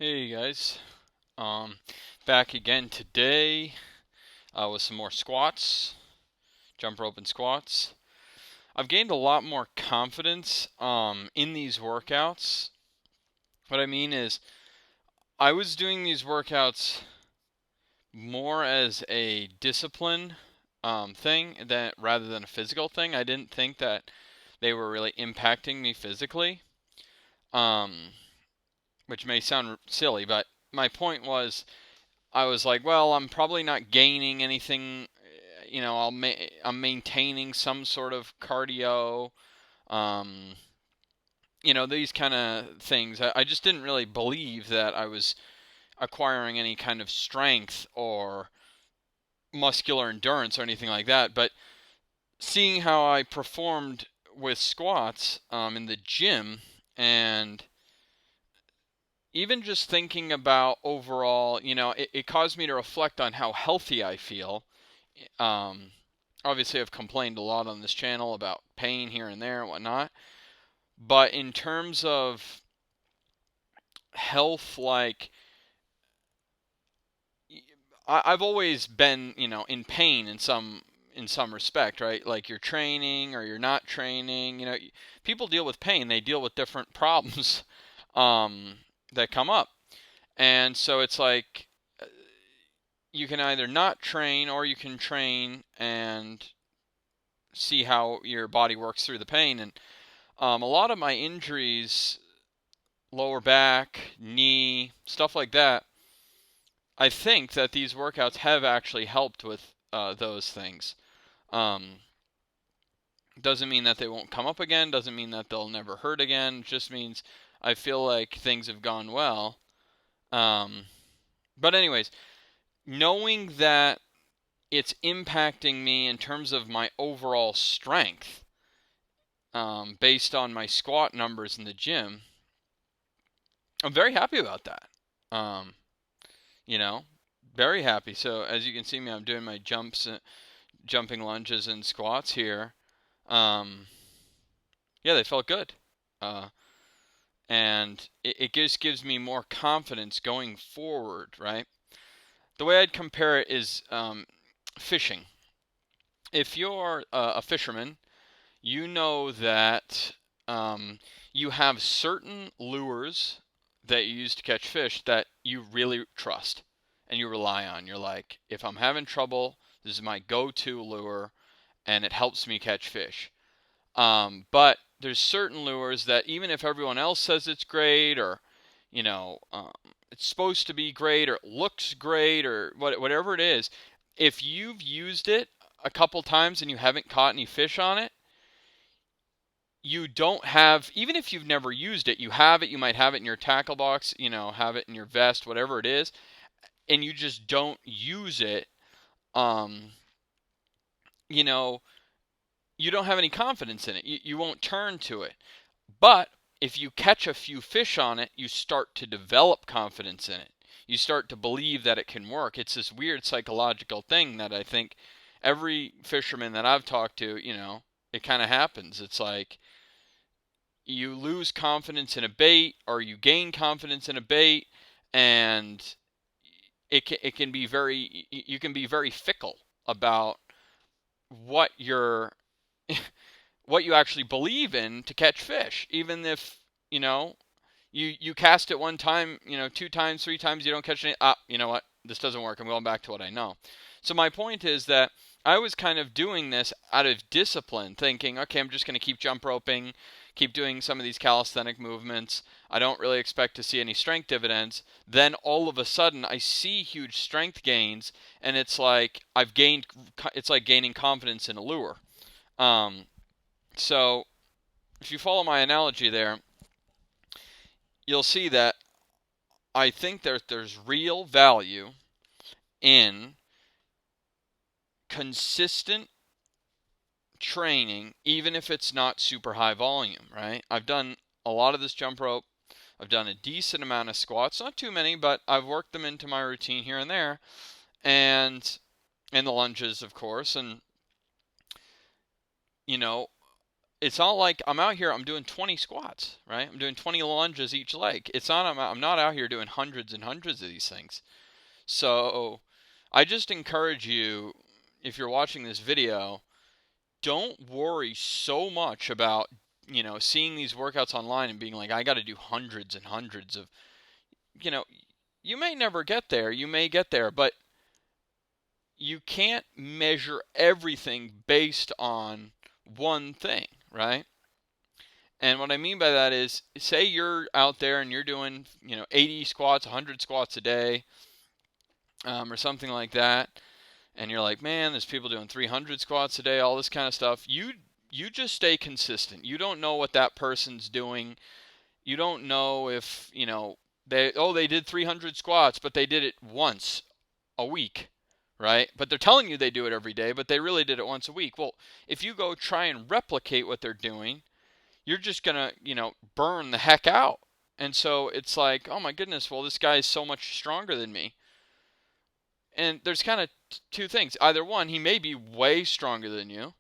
Hey guys, back again today with some more squats, jump rope and squats. I've gained a lot more confidence in these workouts. What I mean is, I was doing these workouts more as a discipline thing rather than a physical thing. I didn't think that they were really impacting me physically, um, which may sound silly, but my point was I was like, well, I'm probably not gaining anything. I'm maintaining some sort of cardio. Um, these kind of things. I just didn't really believe that I was acquiring any kind of strength or muscular endurance or anything like that. But seeing how I performed with squats in the gym, and even just thinking about overall, it caused me to reflect on how healthy I feel. Um, Obviously, I've complained a lot on this channel about pain here and there and whatnot. But in terms of health, like, I've always been, in pain in some respect, right? Like you're training or you're not training. People deal with pain. They deal with different problems um, that come up, and so it's like you can either not train or you can train and see how your body works through the pain. And a lot of my injuries, lower back, knee, stuff like that, I think that these workouts have actually helped with those things. Um, doesn't mean that they won't come up again, doesn't mean that they'll never hurt again, it just means I feel like things have gone well. Um, but, anyways, knowing that it's impacting me in terms of my overall strength based on my squat numbers in the gym, I'm very happy about that. Um, you know, very happy. So as you can see me, I'm doing my jumping lunges and squats here. Um, yeah, they felt good. Uh, and it just gives me more confidence going forward, right? The way I'd compare it is fishing. If you're a fisherman, you know that you have certain lures that you use to catch fish that you really trust and you rely on. You're like, if I'm having trouble, this is my go-to lure, and it helps me catch fish. But there's certain lures that even if everyone else says it's great, or you know, um, it's supposed to be great, or it looks great, or whatever it is, if you've used it a couple times and you haven't caught any fish on it, you don't have, even if you've never used it, you have it, you might have it in your tackle box, have it in your vest, whatever it is, and you just don't use it, um, you know, you don't have any confidence in it. You won't turn to it. But if you catch a few fish on it, you start to develop confidence in it. You start to believe that it can work. It's this weird psychological thing that I think every fisherman that I've talked to, it kind of happens. It's like you lose confidence in a bait or you gain confidence in a bait, and it can be very, you can be very fickle about what you're what you actually believe in to catch fish. Even if you know you cast it one time, two times, three times, you don't catch any. You know what, this doesn't work, I'm going back to what I know. So my point is that I was kind of doing this out of discipline, thinking, okay, I'm just going to keep jump roping, keep doing some of these calisthenic movements. I don't really expect to see any strength dividends. Then all of a sudden I see huge strength gains, and it's like it's like gaining confidence in a lure. um, so if you follow my analogy there, you'll see that I think there's real value in consistent training, even if it's not super high volume, right? I've done a lot of this jump rope. I've done a decent amount of squats, not too many, but I've worked them into my routine here and there, and the lunges, of course. And you know, it's not like I'm out here, I'm doing 20 squats, right? I'm doing 20 lunges each leg. It's not, I'm not out here doing hundreds and hundreds of these things. So I just encourage you, if you're watching this video, don't worry so much about, seeing these workouts online and being like, I got to do hundreds and hundreds of, you know, you may never get there. You may get there, but you can't measure everything based on one thing, right? And what I mean by that is, say you're out there and you're doing, 80 squats, 100 squats a day, or something like that, and you're like, man, there's people doing 300 squats a day, all this kind of stuff. You just stay consistent. You don't know what that person's doing. You don't know if, they did 300 squats, but they did it once a week, right? But they're telling you they do it every day, but they really did it once a week. Well, if you go try and replicate what they're doing, you're just going to, burn the heck out. And so it's like, oh my goodness, well, this guy is so much stronger than me. And there's kind of two things. Either one, he may be way stronger than you,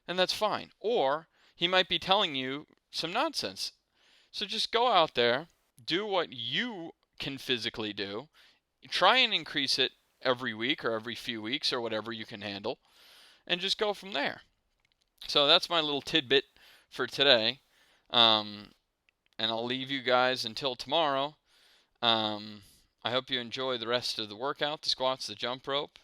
and that's fine. Or he might be telling you some nonsense. So just go out there, do what you can physically do, try and increase it every week or every few weeks or whatever you can handle, and just go from there. So that's my little tidbit for today. And I'll leave you guys until tomorrow. I hope you enjoy the rest of the workout, the squats, the jump rope.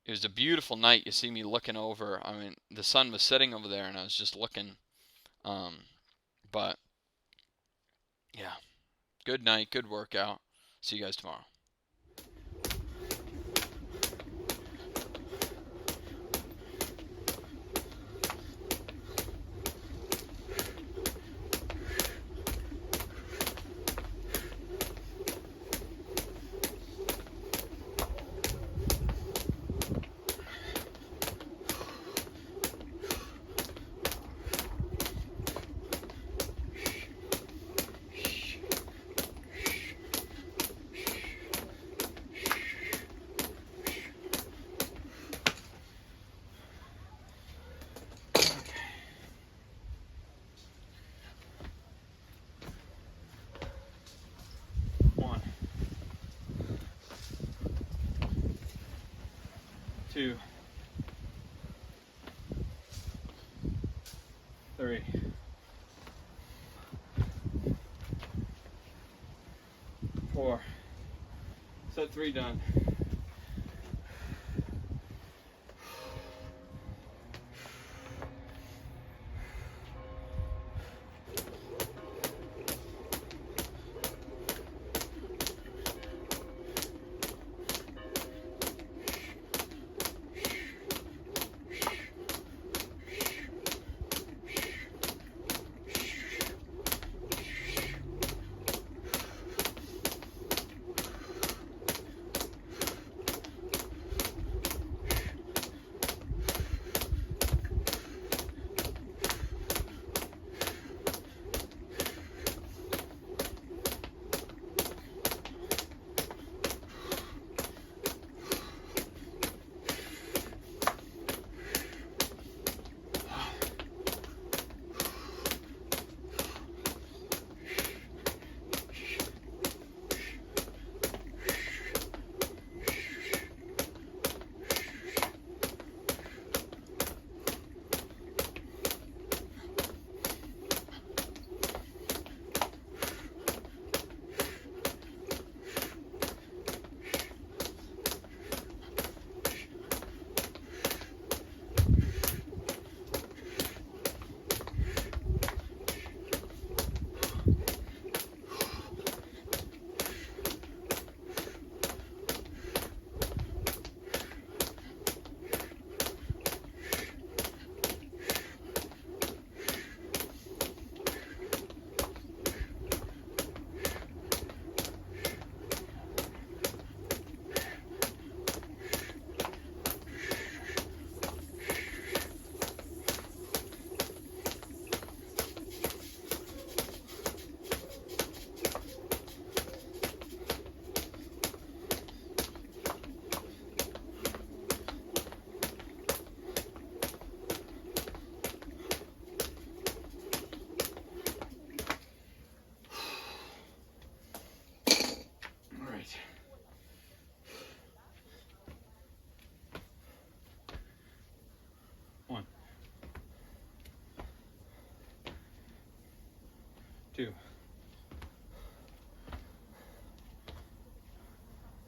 It was a beautiful night. You see me looking over. I mean, the sun was setting over there, and I was just looking. But, yeah, good night, good workout. See you guys tomorrow. Two, 3, 4. Set 3 done.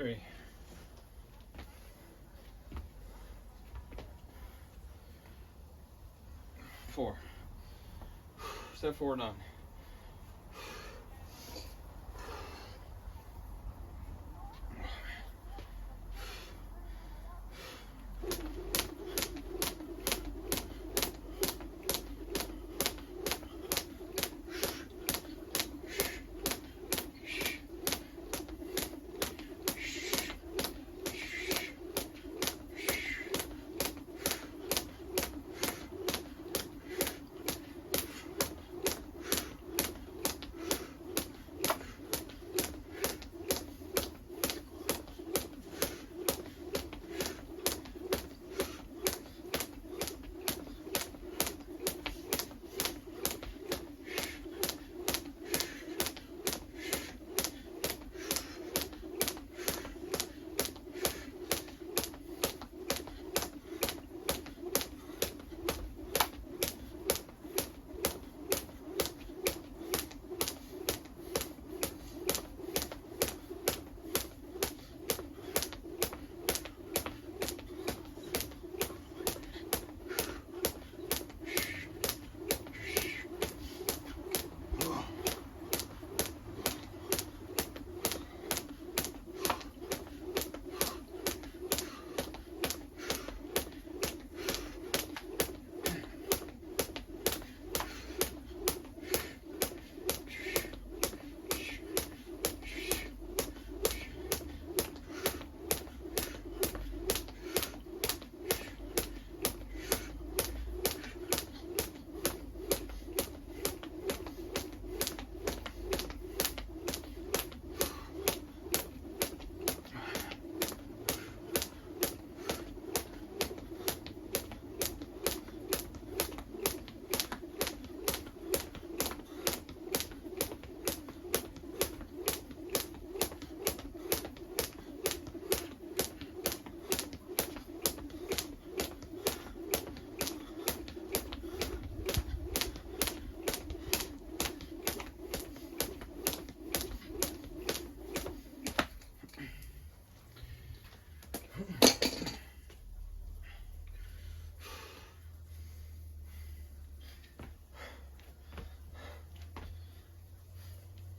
3, 4. Step forward on.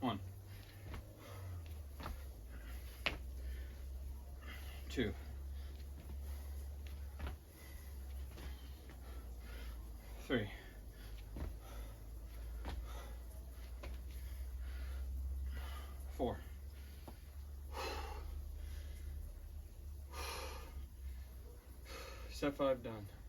One, 2, 3, 4. Step 5 done.